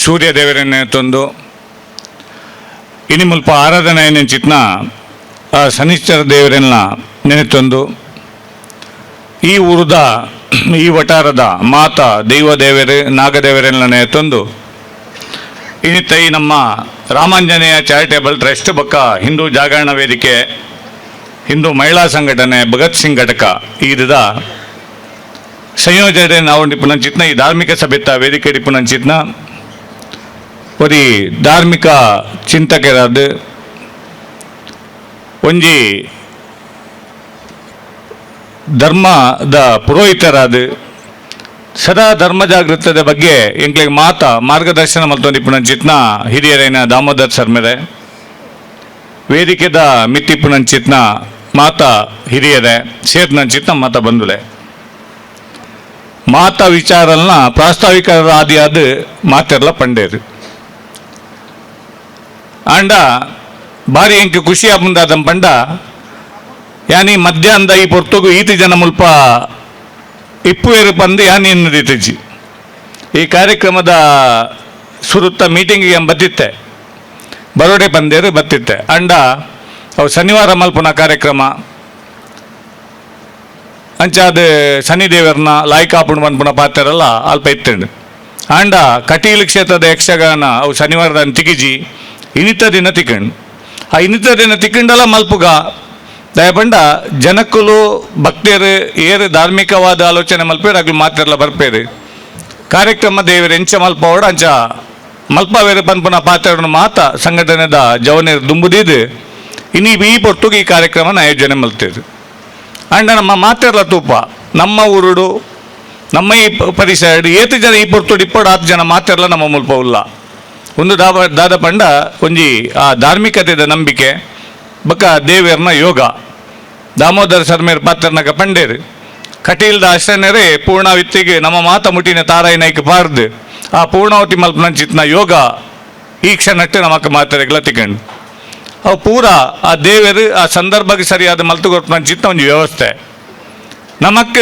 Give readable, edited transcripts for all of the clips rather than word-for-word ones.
ಸೂರ್ಯ ದೇವರನ್ನೇ ತಂದು ಇನಿ ಮುಲ್ಪ ಆರಾಧನೆ ನೆಂಚಿತ್ನ ಆ ಶನಿಶ್ಚರ ದೇವರನ್ನ ನೆನೆತಂದು ಈ ಊರದ ಈ ವಟಾರದ ಮಾತಾ ದೈವ ದೇವರು ನಾಗದೇವರನ್ನ ನೆನೆತಂದು ಇನ್ನಿತ್ತ ಈ ನಮ್ಮ ರಾಮಾಂಜನೇಯ ಚಾರಿಟೇಬಲ್ ಟ್ರಸ್ಟ್ ಬಕ್ಕ ಹಿಂದೂ ಜಾಗರಣ ವೇದಿಕೆ ಹಿಂದೂ ಮಹಿಳಾ ಸಂಘಟನೆ ಭಗತ್ ಸಿಂಗ್ ಘಟಕ ಈದ ಸಂಯೋಜನೆ ನಾವು ನಿಪುಣಂಚಿತ್ನ ಈ ಧಾರ್ಮಿಕ ಸಭೆತ ವೇದಿಕೆ ನಿಪುಣಂಚಿತ್ನ ಒರಿ ಧಾರ್ಮಿಕ ಚಿಂತಕರಾದ ಒಂಜಿ ಧರ್ಮದ ಪುರೋಹಿತರಾದ ಸದಾ ಧರ್ಮ ಜಾಗೃತದ ಬಗ್ಗೆ ಎಂಕ್ಲಿಗೆ ಮಾರ್ಗದರ್ಶನ ಮಲ್ತೊಂದಿಪ್ಪುನಂಚಿತ್ನ ಹಿರಿಯರೇನ ದಾಮೋದರ್ ಸರ್ಮೆರೆ ವೇದಿಕೆದ ಮಿತ್ತಿಪ್ಪುನಂಚಿತ್ನ ಮಾತಾ ಹಿರಿಯರೆ ಸೇರ್ನಂಚಿತ್ನ ಮಾತಾ ಬಂದುಲೆ ಮಾತಾ ವಿಚಾರಲ್ನ ಪ್ರಾಸ್ತಾವಿಕ ಆದಿಯಾದ ಮಾತೆರ್ಲ ಪಂಡೇರು ಆಂಡ ಬಾರಿ ಎಂಕ್ ಖುಷಿ ಆಪುಂದಾದ ಪಂಡ ಯಾನಿ ಮಧ್ಯಾಹ್ನದ ಈ ಪೊರ್ತುಗು ಈತಿ ಜನ ಮುಲ್ಪ ಇಪ್ಪುವೇರು ಬಂದು ಯಾನಿ ಎನ್ನುದಿತ್ತಜ್ಜಿ ಈ ಕಾರ್ಯಕ್ರಮದ ಸುರುತ್ತ ಮೀಟಿಂಗಿಗೆ ಬತ್ತಿತ್ತೆ ಬರೋಡೆ ಬಂದೇರು ಬತ್ತಿತ್ತೆ ಅಂಡ ಅವು ಶನಿವಾರ ಮಲ್ಪುನ ಕಾರ್ಯಕ್ರಮ ಅಂಚಾದ ಶನಿದೇವರನ್ನ ಲಾಯ್ಕಾಪುಣ್ ಮನ್ಪುನ ಪಾತ್ರರಲ್ಲ ಅಲ್ಪ ಇತ್ತಂಡು ಆಂಡ ಕಟೀಲು ಕ್ಷೇತ್ರದ ಯಕ್ಷಗಾನ ಅವು ಶನಿವಾರದ ತಿಗಿಜಿ ಇನಿತ ದಿನ ತಿಕ್ಕಂಡು ಆ ಇನಿತ ದಿನ ತಿಕ್ಕಂಡಲ್ಲ ಮಲ್ಪುಗ ದಯಪಂಡ ಜನಕ್ಕಲು ಭಕ್ತರು ಏರು ಧಾರ್ಮಿಕವಾದ ಆಲೋಚನೆ ಮಲ್ಪೇರು ಆಗ್ಲು ಮಾತ್ರಲ್ಲ ಬರ್ಪೇರು ಕಾರ್ಯಕ್ರಮ ದೇವರು ಎಂಚ ಮಲ್ಪವಡ ಅಂಚ ಮಲ್ಪವೇರು ಪನ್ಪುನ ಪಾತ್ರವನ್ನು ಮಾತ ಸಂಘಟನೆದ ಜವನೇರು ದುಂಬುದಿದ್ದು ಇನಿ ಈ ಪೊರ್ತುಗೆ ಈ ಕಾರ್ಯಕ್ರಮನ ಆಯೋಜನೆ ಮಲ್ತೇರು ಅಂಡ ನಮ್ಮ ಮಾತೆರ್ಲ ತೂಪ ನಮ್ಮ ಊರುಡು ನಮ್ಮ ಈ ಪರಿಸರ ಏತು ಜನ ಈ ಪೊರ್ತುಡು ಇಪ್ಪಡು 10 ಜನ ಮಾತೆರ್ಲ ನಮ್ಮ ಮುಲ್ಪ ಉಲ್ಲ ಒಂದು ದಾದ ಪಂಡ ಒಂಜಿ ಆ ಧಾರ್ಮಿಕತೆದ ನಂಬಿಕೆ ಬಕ್ಕ ದೇವೇರ್ನ ಯೋಗ ದಾಮೋದರ ಸರ್ಮೇರ್ ಪಾತ್ರನಕ ಪಂಡೇರು ಕಟೀಲ್ದ ಅಷ್ಟನೇರೆ ಪೂರ್ಣಾವತಿಗೆ ನಮ್ಮ ಮಾತ ಮುಟ್ಟಿನ ತಾರಾಯಿನೈಕ್ ಪಾರ್ದು ಆ ಪೂರ್ಣಾವತಿ ಮಲ್ಪನಂಚಿತ್ನ ಯೋಗ ಈ ಕ್ಷಣಟ್ಟು ನಮಕ್ ಮಾತೆರೆಗ್ಲ ತಿಕ್ಕಂಡು ಅವು ಪೂರ ಆ ದೇವರು ಆ ಸಂದರ್ಭಕ್ಕೆ ಸರಿಯಾದ ಮಲ್ತು ಕೊಡ್ಪನಂಚಿತ್ನ ಒಂದು ವ್ಯವಸ್ಥೆ ನಮಕ್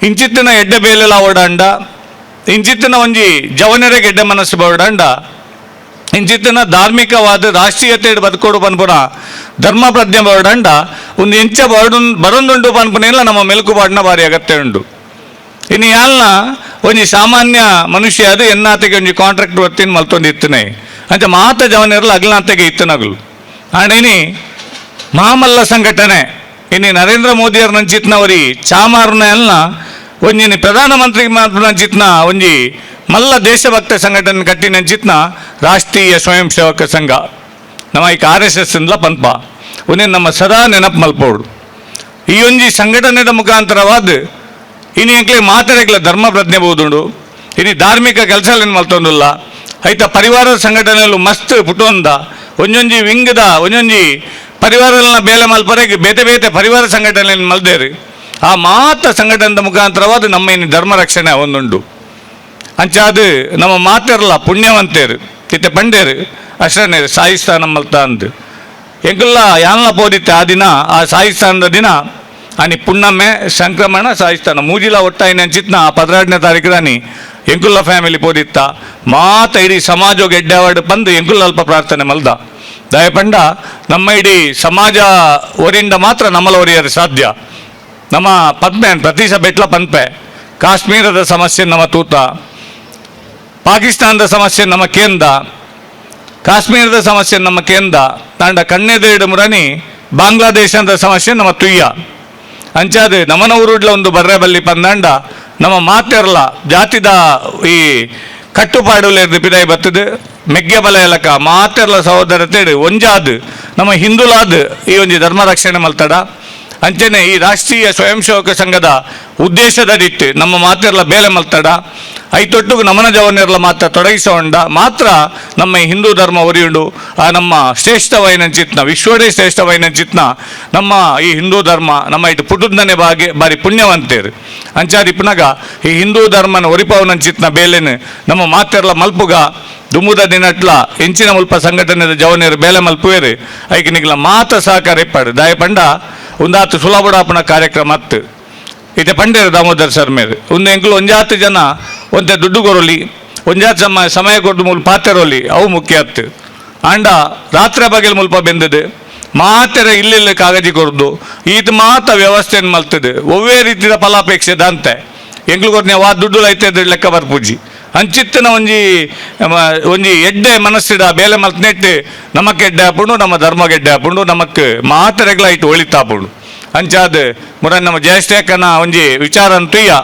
ಇಂಚಿತ್ತಿನ ಎಡ್ಡೆ ಬೇಲೆಲ ಓಡಾಂಡ ಇಂಚಿತ್ತಿನ ಒಂಜಿ ಜವನರಿಗೆ ಎಡ್ಡೆ ಮನಸ್ಸು ಬೋಡಾಂಡ ಇಂಚಿತ್ತಿನ ಧಾರ್ಮಿಕವಾದ ರಾಷ್ಟ್ರೀಯತೆ ಬದುಕೋಡು ಪನ್ಪುನ ಧರ್ಮ ಪ್ರಜ್ಞೆ ಬೋಡಾಂಡ ಒಂದು ಎಂಚ ಬರೊಂದುಂಡು ಪನ್ಪುನೆಲ್ಲ ನಮ್ಮ ಮೆಲುಕುಪಾಡಿನ ಭಾರಿ ಅಗತ್ಯ ಉಂಡು ಇನ್ನು ಯಾಲ್ನ ಒಂಜಿ ಸಾಮಾನ್ಯ ಮನುಷ್ಯ ಅದು ಎನ್ನಾತೆಗೆ ಒಂಜಿ ಕಾಂಟ್ರಾಕ್ಟ್ ಒತ್ತಿನ ಮಲ್ತೊಂದಿತ್ತನೆ ಅಂಚ ಮಾತ ಜವನಿರಲ್ಲ ಅಗ್ಲನಾತೆಗೆ ಇತ್ತನಗಲು ಆಂಡೇನಿ ಮಹಾಮಲ್ಲ ಸಂಘಟನೆ ಇನ್ನು ನರೇಂದ್ರ ಮೋದಿಯವ್ರ ನಂಚಿತ್ನವರಿ ಚಾಮಾರ್ನ ಎಲ್ಲ ಒಂಜಿನಿ ಪ್ರಧಾನಮಂತ್ರಿ ನಂಚಿತ್ನ ಒಂಜಿ ಮಲ್ಲ ದೇಶಭಕ್ತ ಸಂಘಟನೆ ಕಟ್ಟಿ ನಂಚಿತ್ನ ರಾಷ್ಟ್ರೀಯ ಸ್ವಯಂ ಸೇವಕ ಸಂಘ ನಮ್ಮ ಈ RSS ಇಂದ ಪನ್ಪ ಒಂದೇ ನಮ್ಮ ಸದಾ ನೆನಪು ಮಲ್ಪೋಡು ಈ ಒಂಜಿ ಸಂಘಟನೆದ ಮುಖಾಂತರವಾದ ಇನ್ನು ಎಂಕ್ಲೆ ಮಾತಾಡಕ್ಲೆ ಧರ್ಮ ಪ್ರಜ್ಞೆ ಬೋದುಂಡು ಇನ್ನು ಧಾರ್ಮಿಕ ಕೆಲಸ ಮಲ್ತೊಂದುಲ್ಲ ಐತ ಪರಿವಾರ ಸಂಘಟನೆಯಲ್ಲೂ ಮಸ್ತ್ ಪುಟೊಂದ ಒಂಜೊಂಜಿ ವಿಂಗದ ಒಂಜೊಂಜಿ ಪರಿವಾರನ ಬೇಲೆ ಮಲ್ಪರೆಗೆ ಬೇತೆ ಬೇತೆ ಪರಿವಾರ ಸಂಘಟನೆಯನ್ನು ಮಲ್ದೇರಿ ಆ ಮಾತ ಸಂಘಟನೆದ ಮುಖಾಂತರವಾದ ನಮ್ಮ ಇನ್ನು ಧರ್ಮ ರಕ್ಷಣೆ ಒಂದುಂಡು ಅಂಚಾದ ನಮ್ಮ ಮಾತೆರ್ಲ ಪುಣ್ಯವಂತೇರು ಇತ್ತೆ ಪಂಡೇರು ಅಷ್ಟನೇರು ಸಾಯಿಸ್ಥಾನ ಮಲ್ತ ಅಂದು ಎಂಕುಲ್ಲ ಯಾಲ್ನ ಪೋದಿತ್ತೆ ಆ ದಿನ ಆ ಸಾಯಿಸ್ಥಾನದ ದಿನ ಆನಿ ಪುಣ್ಣಮ್ಮೆ ಸಂಕ್ರಮಣ ಸಾಯಿಸ್ಥಾನ ಮೂಜಿಲ ಒಟ್ಟಾಯಿನ ಅಂಚಿತ್ನ 12ನೇ ತಾರೀಕದಾನಿ ಎಂಕುಲ್ಲ ಫ್ಯಾಮಿಲಿ ಪೋದಿತ್ತ ಮಾತ ಇಡೀ ಸಮಾಜ ಗೆಡ್ಡೆವಾಡು ಬಂದು ಎಂಕುಲ್ಲ ಅಲ್ಪ ಪ್ರಾರ್ಥನೆ ಮಲ್ದ ದಯಪಂಡ ನಮ್ಮ ಇಡೀ ಸಮಾಜ ಒರಿಂದ ಮಾತ್ರ ನಮ್ಮಲ ಒರಿಯರು ಸಾಧ್ಯ ನಮ್ಮ ಪದ್ಮೆ ಪ್ರತಿ ಸಭೆಟ್ಲ ಪನ್ಪೆ ಕಾಶ್ಮೀರದ ಸಮಸ್ಯೆ ನಮ್ಮ ತೂತ ಪಾಕಿಸ್ತಾನದ ಸಮಸ್ಯೆ ನಮ್ಮ ಕೇಂದ್ರ ಕಾಶ್ಮೀರದ ಸಮಸ್ಯೆ ನಮ್ಮ ಕೇಂದ್ರ ತಾಂಡ ಕಣ್ಣೆದೇಡು ಮುರನಿ ಬಾಂಗ್ಲಾದೇಶದ ಸಮಸ್ಯೆ ನಮ್ಮ ತುಯ್ಯ ಅಂಚಾದ ನಮನ ಊರುಡ್ಲ ಒಂದು ಬರ್ರೆ ಬಲ್ಲಿ ಪಂದಾಂಡ ನಮ್ಮ ಮಾತೆರ್ಲ ಜಾತಿದ ಈ ಕಟ್ಟುಪಾಡುಲೇರ್ದು ಪಿದಾಯಿ ಬತ್ತದು ಮೆಗ್ಗೆ ಬಲ ಎಲಕ ಮಾತೆರ್ಲ ಸಹೋದರತೆ ಒಂಜಾದ್ ನಮ್ಮ ಹಿಂದುಲಾದ್ ಈ ಒಂಜಿ ಧರ್ಮ ರಕ್ಷಣೆ ಮಲ್ತಡ ಅಂಚನೆ ಈ ರಾಷ್ಟ್ರೀಯ ಸ್ವಯಂ ಸೇವಕ ಸಂಘದ ಉದ್ದೇಶದಡಿಟ್ಟು ನಮ್ಮ ಮಾತೆರ್ಲ ಬೇಲೆ ಮಲ್ತಡ ಐತೊಟ್ಟಿಗೆ ನಮನ ಜವನೆರ್ಲ ಮಾತ್ರ ತೊಡಗಿಸೋಂಡ ಮಾತ್ರ ನಮ್ಮ ಈ ಹಿಂದೂ ಧರ್ಮ ಒರಿಯುಂಡು ಆ ನಮ್ಮ ಶ್ರೇಷ್ಠವೈನಂಚಿತ್ನ ವಿಶ್ವಡೇ ಶ್ರೇಷ್ಠವೈನಂಚಿತ್ನ ನಮ್ಮ ಈ ಹಿಂದೂ ಧರ್ಮ ನಮ್ಮ ಇಟ್ಟು ಪುಟುಂದನೆ ಬಾರಿ ಪುಣ್ಯವಂತೇರು ಅಂಚಾದಿ ಪುನಗ ಈ ಹಿಂದೂ ಧರ್ಮನ ಒರಿಪವನಂಚಿತ್ನ ಬೇಲೆನು ನಮ್ಮ ಮಾತೆರ್ಲ ಮಲ್ಪುಗ ದುಮ್ಮುದ ದಿನಟ್ಲ ಎಂಚಿನ ಮುಲ್ಪ ಸಂಘಟನೆದ ಜವನೇರು ಬೇಲೆ ಮಲ್ಪುವೇರು ಐಕೆ ನಿಗ್ಲ ಮಾತ ಸಹಕಾರ ಇಪ್ಪಾಡು ದಾಯಪಂಡ ಒಂದಾತು ಸುಲಭುಡಾಪನ ಕಾರ್ಯಕ್ರಮ ಹತ್ತು ಇತ್ತೆ ಪಂಡೇರು ದಾಮೋದರ್ ಸರ್ಮೇರು ಒಂದು ಎಂಕ್ಲು 10 ಜನ ಒಂದೇ ದುಡ್ಡು ಕೊರಲಿ ಒಂಜಾತ್ ಸಮಯ ಕೊಟ್ಟು ಮುಲ್ಪ ಪಾತೆರೋಲಿ ಅವು ಮುಖ್ಯ ಆತು ಆಂಡ ರಾತ್ರಿ ಬಗೆಲ್ ಮುಲ್ಪ ಬೆಂದದು ಮಾತೆರ ಇಲ್ಲೆಲ್ಲ ಕಾಗಜಿ ಕೊಡ್ದು ಇದು ಮಾತ ವ್ಯವಸ್ಥೆಯನ್ನು ಮಲ್ತದೆ ಒವ್ವೇ ರೀತಿಯ ಫಲಾಪೇಕ್ಷೆ ದಂತೆ ಎಂಗ್ಲು ಕೊಡ್ನೆ ವಾ ದುಡ್ಡು ಐತೆ ಲೆಕ್ಕ ಬರ್ಪುಜಿ ಅಂಚಿತ್ತಿನ ಒಂಜಿ ಎಡ್ಡೆ ಮನಸ್ಸಿಡ ಬೇಲೆ ಮಲ್ತನೆಟ್ಟು ನಮಕ್ ಎಡ್ಡೆ ಹಾಪುಂಡು ನಮ್ಮ ಧರ್ಮ ಗೆಡ್ಡೆ ಹಾಪುಂಡು ನಮಕ್ ಮಾತೆರೆಗ್ಲ ಇಟ್ಟು ಒಳಿತಾಪುಂಡು ಅಂಚಾದ ಮುರ ನಮ್ಮ ಜ್ಯೇಷ್ಠಕನ ಒಂಜಿ ವಿಚಾರ ಅಂತೂಯ್ಯ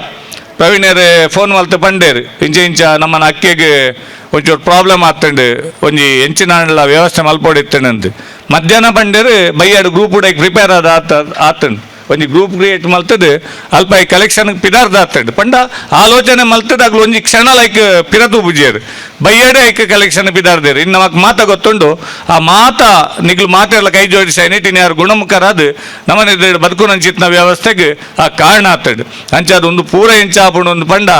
ಪ್ರವೀಣರೇ ಫೋನ್ ಮಲ್ತು ಪಂಡೇರು ಇಂಚ ನಮ್ಮನ ಅಕ್ಕಿಗೆ ಒಂಚೂರು ಪ್ರಾಬ್ಲಮ್ ಆಗ್ತಂಡು ಒಂಜಿ ಎಂಚಿನ ವ್ಯವಸ್ಥೆ ಮಲ್ಪೊಡಿತ್ತಂದು ಮಧ್ಯಾಹ್ನ ಪಂಡೇರು ಬೈಯಾಡು ಗ್ರೂಪ್ ಉಡಕ್ಕೆ ಪ್ರಿಪೇರ್ ಆತಂಡು ಒಂಜಿ ಗ್ರೂಪ್ ಕ್ರಿಯೇಟ್ ಮಲ್ತದು ಅಲ್ಪ ಈ ಕಲೆಕ್ಷನ್ ಪಿದಾರ್ದ ಆತಂಡು ಪಂಡ ಆಲೋಚನೆ ಮಲ್ತದ ಆಗ್ಲು ಒಂಜಿ ಕ್ಷಣ ಲೈಕ್ ಪಿರತು ಬುಜಿಯರು ಬೈಯಡೆ ಐಕ್ ಕಲೆಕ್ಷನ್ ಪಿದಾರ್ದೇರು ಇನ್ನು ನಮಕ್ ಮಾತ ಗೊತ್ತುಂಡು ಆ ಮಾತ ನಿಗ್ಲು ಮಾತೆಲ್ಲ ಕೈ ಜೋಡಿಸಿ ಇನ್ನು ಯಾರು ಗುಣಮುಖರಾದ ನಮ್ಮನೆ ಬದುಕುನಂಚಿತ್ನ ವ್ಯವಸ್ಥೆಗೆ ಆ ಕಾರಣ ಆತಂಡು ಅಂಚಾದ ಒಂದು ಪೂರ ಇಂಚಾಪುಂಡು ಒಂದು ಪಂಡ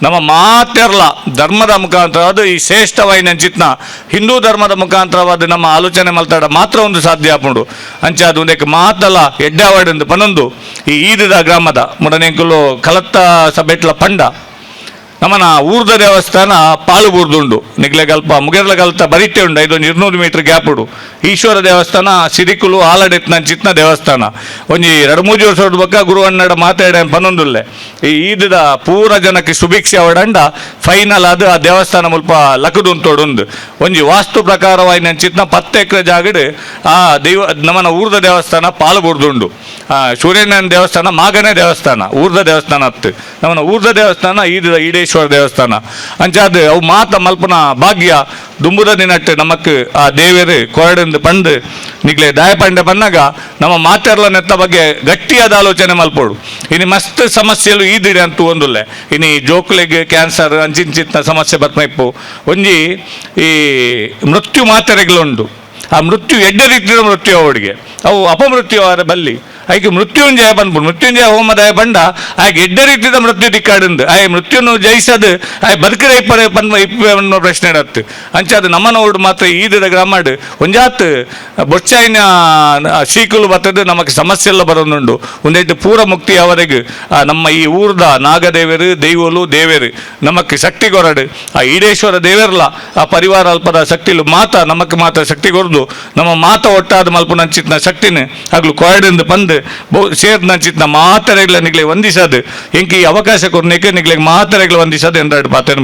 ನಮ್ಮ ಮಾತೆರ್ಲ ಧರ್ಮದ ಮುಖಾಂತರವಾದ ಈ ಶ್ರೇಷ್ಠವಾಯಿನ ಅಂಚಿತ್ನ ಹಿಂದೂ ಧರ್ಮದ ಮುಖಾಂತರವಾದ ನಮ್ಮ ಆಲೋಚನೆ ಮಲ್ತಾಡ ಮಾತ್ರ ಒಂದು ಸಾಧ್ಯ ಆಪುಂಡು ಅಂಚಾದ ಒಂದಕ್ಕೆ ಮಾತಲ್ಲ ಎಡ್ಡಾವಾಡಂದು ಪನೊಂದು ಈ ಈದದ ಗ್ರಾಮದ ಮುಡನೆಂಕುಲು ಕಲತ್ತ ಸಭೆಟ್ಲ ಪಂಡ ನಮ್ಮನ ಊರ್ದ ದೇವಸ್ಥಾನ ಪಾಲು ಬೂರ್ದುಂಡು ನಿಗ್ಲೆಗಲ್ಪ ಮುಗೆರ್ಲ ಕಲ್ತ ಬರಿಟೆ ಉಂಡು 500 ಮೀಟರ್ ಗ್ಯಾಪ್ ಉಡು ಈಶ್ವರ ದೇವಸ್ಥಾನ ಸಿರಿಕುಲು ಆಲಡೆತ್ನ ಚಿತ್ನ ದೇವಸ್ಥಾನ ಒಂಜಿ 2-3 ವರ್ಷದ ಬಕ್ಕ ಗುರು ಅಣ್ಣಡ ಮಾತಾಡ ಪನ್ನೊಂದುಲ್ಲೆ ಈ ಈದದ ಪೂರ ಜನಕ್ಕೆ ಸುಭಿಕ್ಷೆ ಅವಡಂಡ ಫೈನಲ್ ಅದು ಆ ದೇವಸ್ಥಾನ ಮುಲ್ಪ ಲಕದುಂತೋಡುಂದು ಒಂಜಿ ವಾಸ್ತು ಪ್ರಕಾರವಾಯಿನ ಚಿತ್ನ 10 ಎಕರೆ ಜಾಗಡ್ ಆ ನಮ್ಮನ ಊರ್ದ ದೇವಸ್ಥಾನ ಪಾಲು ಬೂರ್ದುಂಡು ಸೂರ್ಯನ ದೇವಸ್ಥಾನ ಮಾಗನೆ ದೇವಸ್ಥಾನ ಊರ್ದ ದೇವಸ್ಥಾನ ಹತ್ತು ನಮ್ಮನ ಊರ್ದ ದೇವಸ್ಥಾನ ಈಡೇಶ್ವರ ದೇವಸ್ಥಾನ ಅಂಚಾದ ಅವು ಮಾತ ಮಲ್ಪನ ಭಾಗ್ಯ ದುಂಬುದ ದಿನಟ್ಟು ನಮಕ್ ಆ ದೇವರು ಕೊರಡಿಂದ ಪಂಡು ನಿಗ್ಲೆ ದಾಯಪಂಡೆ ಬಂದಾಗ ನಮ್ಮ ಮಾತೆರ್ಲ ನೆತ್ತ ಬಗ್ಗೆ ಗಟ್ಟಿಯಾದ ಆಲೋಚನೆ ಮಲ್ಪೋಡು ಇನ್ನು ಮಸ್ತ್ ಸಮಸ್ಯೆಲು ಈದಿಡೆ ಅಂತೂ ಒಂದುಲ್ಲೆ ಇನ್ನು ಜೋಕ್ಲೆಗೆ ಕ್ಯಾನ್ಸರ್ ಅಂಚಿಂಚಿತ್ನ ಸಮಸ್ಯೆ ಬರ್ಪು ಒಂಜಿ ಈ ಮೃತ್ಯು ಮಾತೆರೆಗಳುಂಡು ಆ ಮೃತ್ಯು ಎಡ್ಡೆ ರೀತಿಯ ಮೃತ್ಯು ಅವಡಿಗೆ ಅವು ಅಪಮೃತ್ಯು ಆದ ಬಲ್ಲಿ ಆಯ್ಕೆ ಮೃತ್ಯುಂಜಯ ಬಂದ್ಬಿಡು ಮೃತ್ಯುಂಜಯ ಹೋಮದಾಯ ಬಂಡ ಆಯ್ಕೆ ಎಡ್ಡೆ ರೀತಿಯ ಮೃತ್ಯು ದಿಕ್ಕಾಡಿಂದು ಆಯ್ ಮೃತ್ಯುನು ಜಯಿಸದು ಆಯ್ ಬದುಕರೆ ಇಪ್ಪನ್ನ ಪ್ರಶ್ನೆ ಇಡತ್ತು ಅಂಚಾದ ನಮ್ಮನ ಓಡು ಮಾತ್ರ ಈದದ ಗ್ರಾಮಾಡ್ ಒಂಜಾತ್ ಬೊಚ್ಚಾಯಿನ ಶೀಕುಲು ಬರ್ತದೆ ನಮಗೆ ಸಮಸ್ಯೆ ಎಲ್ಲ ಬರೋದುಂಡು ಒಂದೈದು ಪೂರ ಮುಕ್ತಿ ಅವರೆಗೆ ನಮ್ಮ ಈ ಊರ್ದ ನಾಗದೇವರು ದೈವಲು ದೇವರು ನಮಕ್ಕೆ ಶಕ್ತಿ ಕೊರಡು ಆ ಈಡೇಶ್ವರ ದೇವರ್ಲ ಆ ಪರಿವಾರ ಅಲ್ಪದ ಶಕ್ತಿಲು ಮಾತ ನಮಕ್ಕೆ ಮಾತ್ರ ಶಕ್ತಿ ಕೊರದು ನಮ್ಮ ಮಾತ ಒಟ್ಟಾದ ಮಲ್ಪ ನಂಚಿತ್ನ ಶಕ್ತಿನ ಆಗ್ಲು ಕೊರಡಿಂದ ಬಂದು ಸೇರ್ನ ಚಿತ್ನ ಮಾತರೆಗಳ ನಿಗ್ಲೆ ವಂದಿಸದು ಎಂಕಿ ಅವಕಾಶ ಕೊರ್ನೇಕೆ ನಿಗ್ಲೆ ಮಾತರೆಗಳ ವಂದಿಸದು ಎಂದಾಡು ಪಾತ್ರ